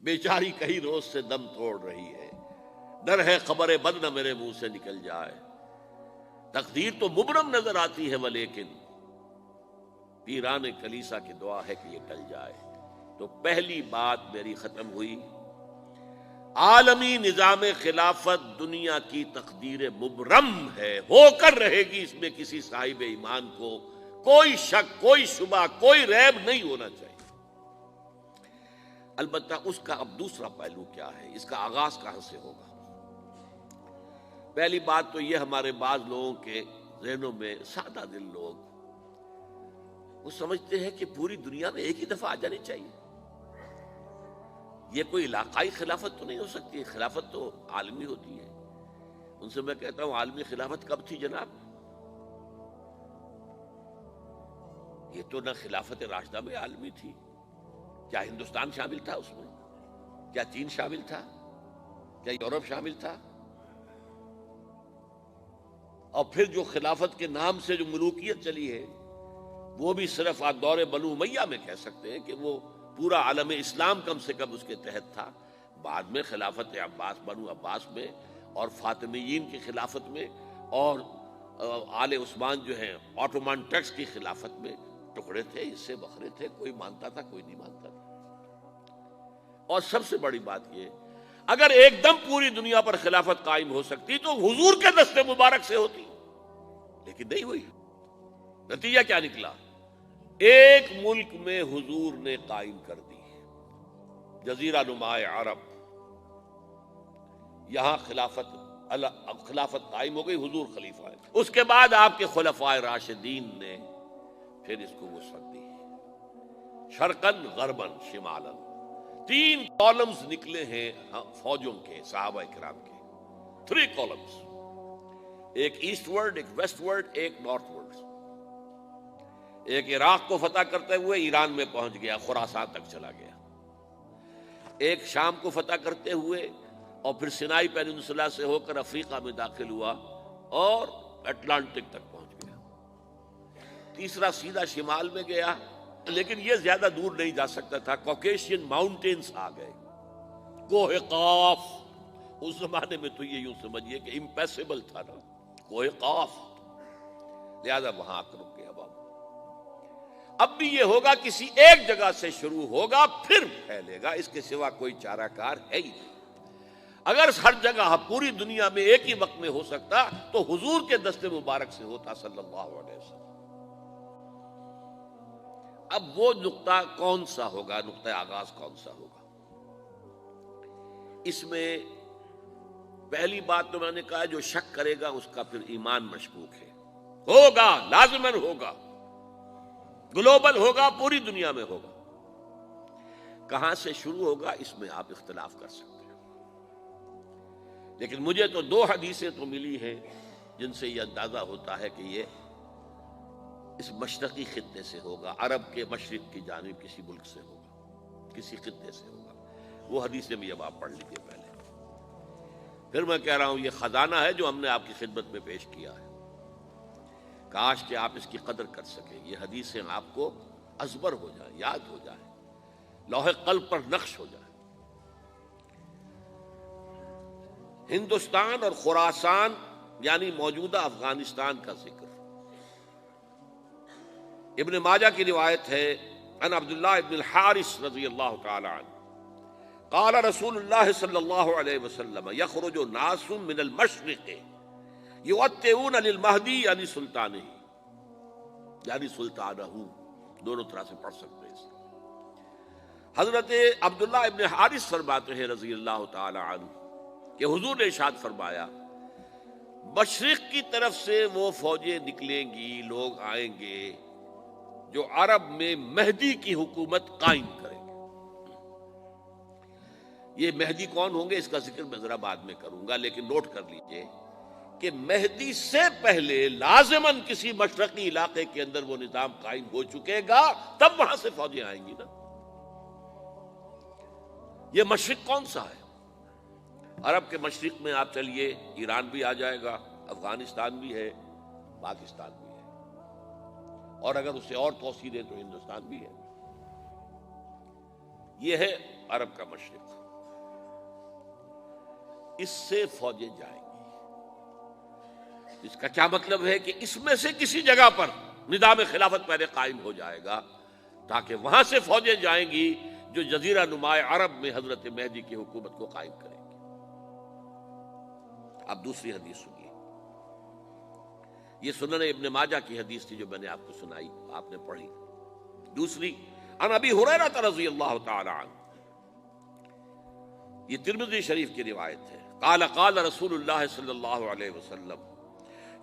بیچاری کئی روز سے دم توڑ رہی ہے، ڈر ہے خبر بد نہ میرے منہ سے نکل جائے، تقدیر تو مبرم نظر آتی ہے ولیکن پیران کلیسا کی دعا ہے کہ یہ ٹل جائے۔ تو پہلی بات میری ختم ہوئی، عالمی نظام خلافت دنیا کی تقدیر مبرم ہے، ہو کر رہے گی، اس میں کسی صاحب ایمان کو کوئی شک، کوئی شبہ، کوئی ریب نہیں ہونا چاہیے۔ البتہ اس کا اب دوسرا پہلو کیا ہے، اس کا آغاز کہاں سے ہوگا؟ پہلی بات تو یہ، ہمارے بعض لوگوں کے ذہنوں میں، سادہ دل لوگ وہ سمجھتے ہیں کہ پوری دنیا میں ایک ہی دفعہ آ جانی چاہیے۔ یہ کوئی علاقائی خلافت تو نہیں ہو سکتی، خلافت تو عالمی ہوتی ہے۔ ان سے میں کہتا ہوں عالمی خلافت کب تھی جناب؟ یہ تو نہ خلافت راشدہ میں عالمی تھی، کیا ہندوستان شامل تھا اس میں؟ کیا چین شامل تھا؟ کیا یورپ شامل تھا؟ اور پھر جو خلافت کے نام سے جو ملوکیت چلی ہے وہ بھی صرف آپ دور بنو امیہ میں کہہ سکتے ہیں کہ وہ پورا عالم اسلام کم سے کم اس کے تحت تھا۔ بعد میں خلافت عباس، بنو عباس میں، اور فاطمیین کی خلافت میں، اور آل عثمان جو ہیں آٹومان ٹرکس کی خلافت میں ٹکڑے تھے، حصے بکھرے تھے، کوئی مانتا تھا کوئی نہیں مانتا تھا۔ اور سب سے بڑی بات یہ، اگر ایک دم پوری دنیا پر خلافت قائم ہو سکتی تو حضور کے دست مبارک سے ہوتی، لیکن نہیں ہوئی۔ نتیجہ کیا نکلا؟ ایک ملک میں حضور نے قائم کر دی، جزیرہ نما عرب، یہاں خلافت قائم ہو گئی، حضور خلیفہ ہے۔ اس کے بعد آپ کے خلفائے راشدین نے پھر اس کو وسعت دی، شرقاً غرباً شمالاً، 3 کالمز نکلے ہیں فوجوں کے، صحابہ کرام کے، 3 کالمز، ایک ایسٹ ورڈ، ایک ویسٹ ورڈ، ایک نارتھ ورڈ۔ ایک عراق کو فتح کرتے ہوئے ایران میں پہنچ گیا، خراسان تک چلا گیا، ایک شام کو فتح کرتے ہوئے اور پھر سینائی پیننسولا سے ہو کر افریقہ میں داخل ہوا اور اٹلانٹک تک پہنچ گیا، تیسرا سیدھا شمال میں گیا، لیکن یہ زیادہ دور نہیں جا سکتا تھا، کوکیشین ماؤنٹینز آ گئے، کوہ قاف، اس زمانے میں تو یہ یوں سمجھیے کہ امپیسیبل تھا نا کوہ قاف، لہذا وہاں آ کر رک گیا۔ اب بھی یہ ہوگا کسی ایک جگہ سے شروع ہوگا پھر پھیلے گا، اس کے سوا کوئی چارہ کار ہے ہی نہیں۔ اگر ہر جگہ پوری دنیا میں ایک ہی وقت میں ہو سکتا تو حضور کے دست مبارک سے ہوتا صلی اللہ علیہ وسلم۔ اب وہ نقطہ کون سا ہوگا، نقطہ آغاز کون سا ہوگا؟ اس میں پہلی بات تو میں نے کہا جو شک کرے گا اس کا پھر ایمان مشکوک ہے، ہوگا، لازماً ہوگا، گلوبل ہوگا، پوری دنیا میں ہوگا۔ کہاں سے شروع ہوگا اس میں آپ اختلاف کر سکتے ہیں، لیکن مجھے تو 2 حدیثیں تو ملی ہیں جن سے یہ اندازہ ہوتا ہے کہ یہ اس مشرقی خطے سے ہوگا، عرب کے مشرق کی جانب کسی ملک سے ہوگا، کسی خطے سے ہوگا۔ وہ حدیثیں بھی اب آپ پڑھ لیجیے پہلے، پھر میں کہہ رہا ہوں یہ خزانہ ہے جو ہم نے آپ کی خدمت میں پیش کیا ہے، کاش کہ آپ اس کی قدر کر سکیں، یہ حدیثیں آپ کو ازبر ہو جائیں، یاد ہو جائیں، لوح قلب پر نقش ہو جائیں۔ ہندوستان اور خراسان یعنی موجودہ افغانستان کا ذکر ابن ماجہ کی روایت ہے، عن عبداللہ ابن الحارث رضی اللہ تعالی عنہ قال رسول اللہ صلی اللہ علیہ وسلم یخرج ناس من المشرق یوطئون للمہدی یعنی سلطانہ، یعنی سلطانہ، دونوں طرح سے پڑھ سکتے ہیں۔ حضرت عبداللہ ابن حارث فرماتے ہیں رضی اللہ تعالی عنہ کہ حضور نے ارشاد فرمایا مشرق کی طرف سے وہ فوجیں نکلیں گی، لوگ آئیں گے جو عرب میں مہدی کی حکومت قائم کریں گے۔ یہ مہدی کون ہوں گے اس کا ذکر میں ذرا بعد میں کروں گا، لیکن نوٹ کر لیجئے کہ مہدی سے پہلے لازماً کسی مشرقی علاقے کے اندر وہ نظام قائم ہو چکے گا، تب وہاں سے فوجیں آئیں گی نا۔ یہ مشرق کون سا ہے؟ عرب کے مشرق میں آپ چلیے ایران بھی آ جائے گا، افغانستان بھی ہے، پاکستان بھی ہے، اور اگر اسے اور توسیع دیں تو ہندوستان بھی ہے۔ یہ ہے عرب کا مشرق، اس سے فوجیں جائیں گی۔ اس کا کیا مطلب ہے کہ اس میں سے کسی جگہ پر نظام خلافت پہلے قائم ہو جائے گا، تاکہ وہاں سے فوجیں جائیں گی جو جزیرہ نما عرب میں حضرت مہدی کی حکومت کو قائم کریں گی۔ اب دوسری حدیث سنیے، یہ سنن ابن ماجہ کی حدیث تھی جو میں نے آپ کو سنائی، آپ نے پڑھی۔ دوسری، عن ابی ہریرہ رضی اللہ تعالی عنہ، یہ ترمذی شریف کی روایت ہے، قال قال رسول اللہ صلی اللہ علیہ وسلم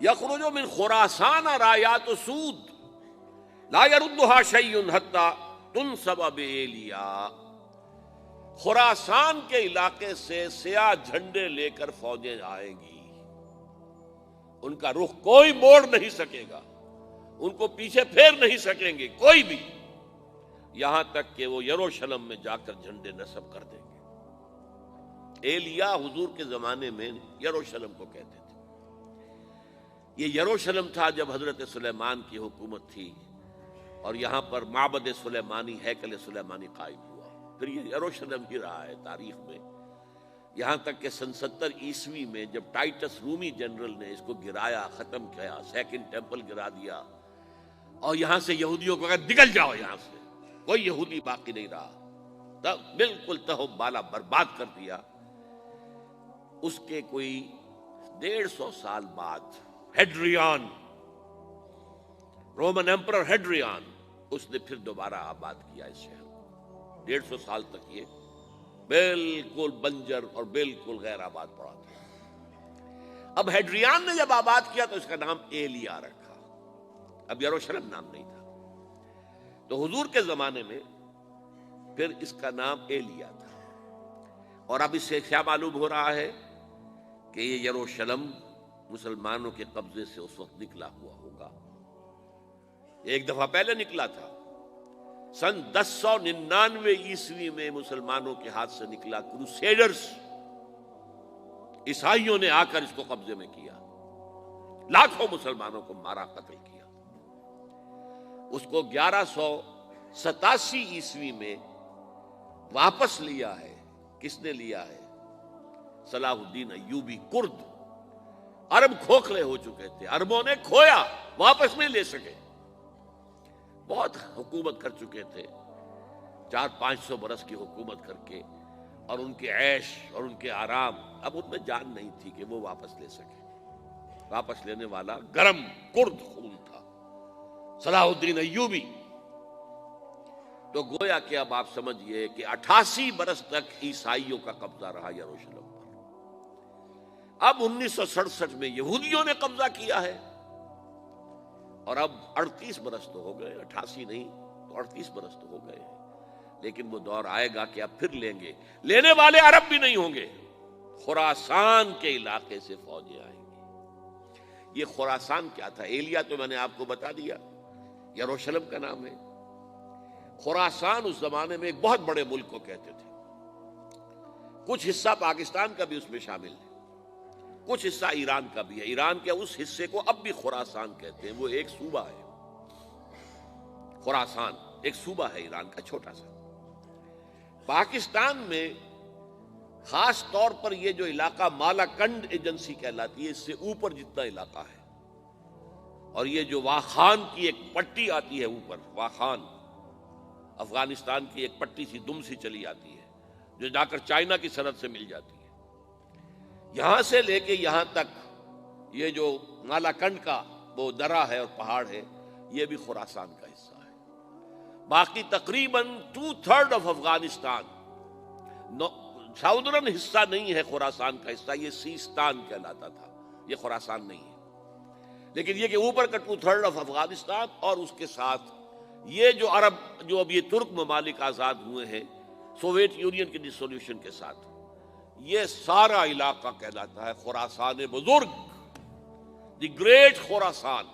یخرج من خراسان رایات سود لا يردها شیء حتی تنصب بإیلیا، خراسان کے علاقے سے سیاہ جھنڈے لے کر فوجیں آئیں گی، ان کا رخ کوئی موڑ نہیں سکے گا، ان کو پیچھے پھیر نہیں سکیں گے کوئی بھی، یہاں تک کہ وہ یروشلم میں جا کر جھنڈے نصب کر دیں گے۔ ایلیا حضور کے زمانے میں یروشلم کو کہتے تھے۔ یہ یروشلم تھا جب حضرت سلیمان کی حکومت تھی، اور یہاں پر معبد سلیمانی، ہیکل سلیمانی قائم ہوا، پھر یہ یروشلم ہی رہا ہے تاریخ میں، یہاں تک کہ سن 70 عیسوی میں جب ٹائٹس رومی جنرل نے اس کو گرایا، ختم کیا، سیکنڈ ٹیمپل گرا دیا، اور یہاں سے یہودیوں کو کہا نکل جاؤ یہاں سے، کوئی یہودی باقی نہیں رہا، تب بالکل تہو بالا برباد کر دیا۔ اس کے کوئی 150 سال بعد ہیڈریان، رومن ایمپرر ہیڈریان، اس نے پھر دوبارہ آباد کیا اس شہر کو۔ 150 سال تک یہ بالکل بنجر اور بالکل غیر آباد پڑا تھا۔ اب ہیڈریان نے جب آباد کیا تو اس کا نام ایلیا رکھا، اب یروشلم نام نہیں تھا، تو حضور کے زمانے میں پھر اس کا نام ایلیا تھا۔ اور اب اس سے کیا معلوم ہو رہا ہے کہ یہ یروشلم مسلمانوں کے قبضے سے اس وقت نکلا ہوا ہوگا، ایک دفعہ پہلے نکلا تھا، سن 1099 عیسوی میں مسلمانوں کے ہاتھ سے نکلا، کروسیڈرز عیسائیوں نے آ کر اس کو قبضے میں کیا، لاکھوں مسلمانوں کو مارا، قتل کیا۔ اس کو 1187 عیسوی میں واپس لیا ہے، کس نے لیا ہے؟ صلاح الدین ایوبی کرد۔ عرب کھوکھلے ہو چکے تھے، عربوں نے کھویا، واپس نہیں لے سکے، بہت حکومت کر چکے تھے، 400-500 برس کی حکومت کر کے، اور ان کے عیش اور ان کے آرام، اب ان میں جان نہیں تھی کہ وہ واپس لے سکے۔ واپس لینے والا گرم کرد خون تھا، صلاح الدین ایوبی۔ تو گویا کہ اب آپ سمجھئے کہ 88 برس تک عیسائیوں کا قبضہ رہا یروشلم پر۔ اب 1967 میں یہودیوں نے قبضہ کیا ہے، اور اب 38 برس تو ہو گئے، 88 نہیں تو 38 برس تو ہو گئے ہیں، لیکن وہ دور آئے گا کہ اب پھر لیں گے، لینے والے عرب بھی نہیں ہوں گے، خراسان کے علاقے سے فوجیں آئیں گی۔ یہ خراسان کیا تھا؟ ایلیا تو میں نے آپ کو بتا دیا، یروشلم کا نام ہے۔ خراسان اس زمانے میں ایک بہت بڑے ملک کو کہتے تھے، کچھ حصہ پاکستان کا بھی اس میں شامل ہے، کچھ حصہ ایران کا بھی ہے، ایران کے اس حصے کو اب بھی خراسان کہتے ہیں، وہ ایک صوبہ ہے، خراسان ایک صوبہ ہے ایران کا چھوٹا سا۔ پاکستان میں خاص طور پر یہ جو علاقہ مالاکنڈ ایجنسی کہلاتی ہے، اس سے اوپر جتنا علاقہ ہے، اور یہ جو واخان کی ایک پٹی آتی ہے اوپر، واخان افغانستان کی ایک پٹی سی دم سی چلی آتی ہے جو جا کر چائنا کی سرحد سے مل جاتی ہے، یہاں سے لے کے یہاں تک یہ جو مالاکنڈ کا وہ درہ ہے اور پہاڑ ہے، یہ بھی خراسان کا حصہ ہے۔ باقی تقریباً 2/3 آف افغانستان ساؤدرن حصہ نہیں ہے خراسان کا حصہ، یہ سیستان کہلاتا تھا، یہ خراسان نہیں ہے، لیکن یہ کہ اوپر کا 2/3 آف افغانستان، اور اس کے ساتھ یہ جو عرب جو اب یہ ترک ممالک آزاد ہوئے ہیں سوویت یونین کی ڈسولوشن کے ساتھ، یہ سارا علاقہ کہلاتا ہے خراسان بزرگ، دی گریٹ خراسان۔